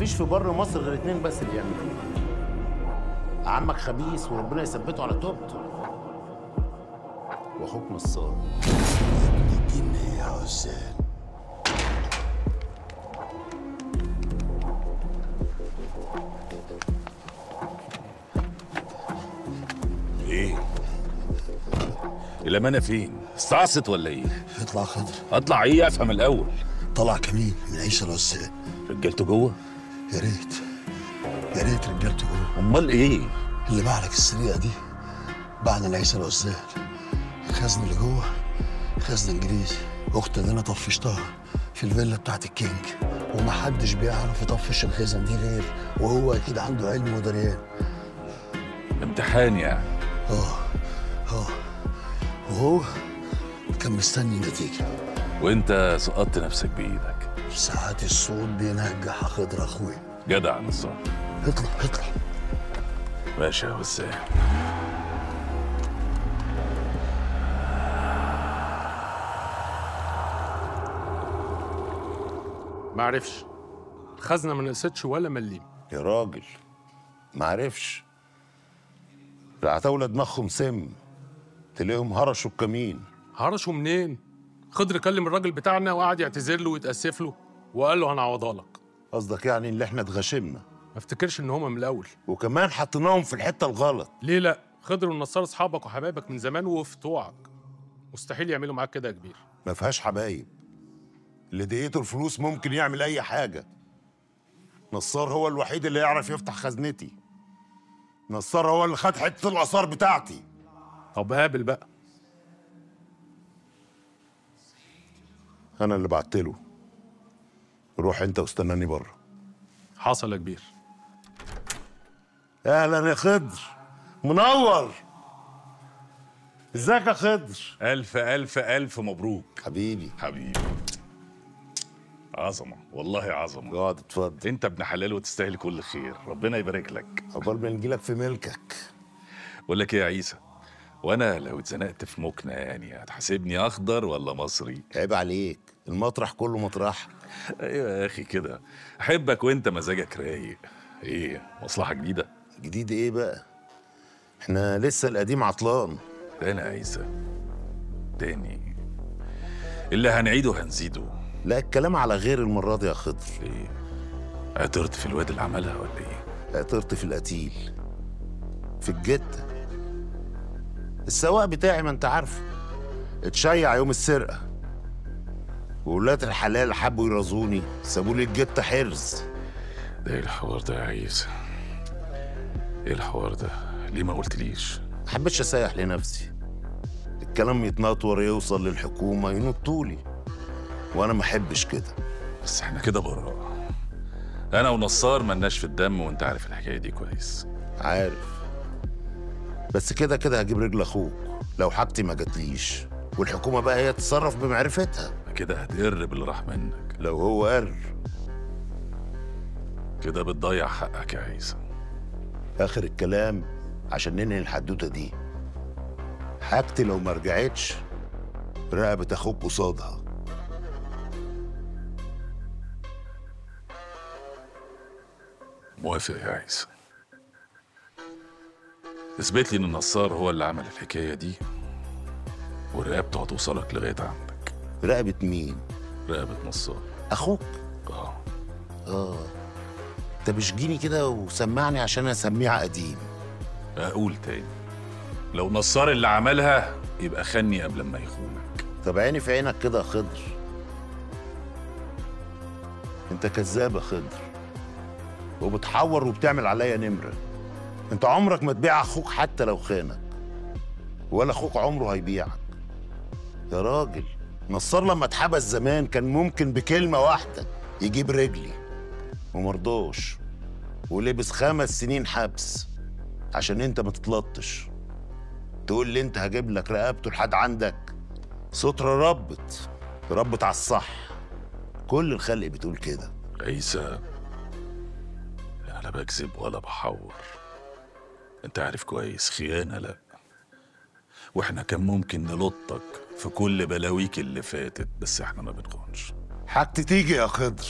مفيش في بر مصر غير اتنين بس اللي يعملوها. عمك خبيث وربنا يثبته على توبته، واخوك نصار. الجن يا عزال. ايه؟ الامانه فين؟ استعصت ولا ايه؟ اطلع خضر. اطلع ايه؟ افهم الاول. طلع كمين من عيسى العزال. رجالته جوه؟ يا ريت يا ريت رجالته جوه. امال ايه؟ اللي باعلك السرقه دي باعنا لعيسى العزال. الخزن اللي جوه خزن انجليزي. اختي اللي انا طفشتها في الفيلا بتاعت الكينج، ومحدش بيعرف يطفش الخزن دي غير وهو اكيد عنده علم ودريان. امتحان يعني؟ اه وهو كان مستني النتيجه. وانت سقطت نفسك بايدك. ساعات الصوت بينجح يا خضر اخويا. جدع نصار. اطلع اطلع. ماشي يا وسام. معرفش، الخزنة ما نقصتش ولا مليم. يا راجل معرفش، العتاولة دماغهم سم، تلاقيهم هرشوا الكمين. هرشوا منين؟ خضر كلم الراجل بتاعنا وقعد يعتذر له ويتأسف له وقال له هنعوضها لك. قصدك يعني ان احنا اتغشمنا؟ ما افتكرش ان هما من الاول، وكمان حطيناهم في الحتة الغلط. ليه لا؟ خضر والنصار اصحابك وحبايبك من زمان وفي طوعك، مستحيل يعملوا معاك كده يا كبير. ما فيهاش حبايب، اللي دقيته الفلوس ممكن يعمل اي حاجة. نصار هو الوحيد اللي يعرف يفتح خزنتي. نصار هو اللي خد حتة الآثار بتاعتي. طب قابل بقى. أنا اللي بعتله، روح أنت واستناني بره. حصل يا كبير. أهلا يا خضر، منور. ازيك يا خضر؟ الف الف الف مبروك حبيبي. حبيبي. عظمه والله عظمه. اقعد اتفضل. انت ابن حلال وتستاهل كل خير، ربنا يبارك لك. عقبال ما نجيلك في ملكك. بقول لك ايه يا عيسى، وانا لو اتزنقت في مكنه يعني هتحاسبني اخضر ولا مصري؟ عيب عليك، المطرح كله مطرح. ايوه يا اخي كده، احبك وانت مزاجك رايق. ايه مصلحه جديده؟ جديد ايه بقى؟ احنا لسه القديم عطلان. تاني يا عيسى، تاني اللي هنعيده هنزيده. لا الكلام على غير المرة دي يا خضر. ايه؟ عطرت في الواد اللي عملها ولا ايه؟ عطرت في القتيل، في الجتة. السواق بتاعي ما انت عارفه اتشيع يوم السرقة، وولاد الحلال حبوا يرازوني سابوا لي الجتة حرز. ده ايه الحوار ده يا عيسى؟ ايه الحوار ده؟ ليه ما قلتليش؟ ما حبيتش اسيح لنفسي، الكلام يتنطور يوصل للحكومة ينطولي، وانا ما احبش كده. بس احنا كده بره، انا ونصار ملناش في الدم وانت عارف الحكايه دي كويس. عارف، بس كده كده هجيب رجل اخوك لو حاجتي ما جاتليش، والحكومة بقى هي تتصرف بمعرفتها. كده هتقر باللي راح منك. لو هو قر كده بتضيع حقك يا عيسى. اخر الكلام عشان ننهي الحدوته دي، حاجتي لو ما رجعتش رقبة اخوك قصادها. موافق يا عيسى. اثبت لي ان النصار هو اللي عمل الحكايه دي، ورقبته هتوصلك لغايه عندك. رقبة مين؟ رقبه نصار اخوك. اه. طب اشجيني كده وسمعني عشان اسميها قديم. اقول تاني، لو نصار اللي عملها يبقى خني قبل ما يخونك. طب عيني في عينك كده يا خضر، انت كذاب يا خضر، وبتحور وبتعمل عليا نمرة. انت عمرك ما تبيع اخوك حتى لو خانك، ولا اخوك عمره هيبيعك يا راجل. نصار لما اتحبس زمان كان ممكن بكلمة واحدة يجيب رجلي، ومرضوش، ولبس 5 سنين حبس عشان انت ما تتلطش. تقول لي انت هجيب لك رقبته لحد عندك؟ سترة ربت على الصح، كل الخلق بتقول كده. عيسى، انا لا بكذب ولا بحور، انت عارف كويس خيانه لا، واحنا كان ممكن نلطك في كل بلاويك اللي فاتت، بس احنا ما بنخونش. حاجتي تيجي يا خضر،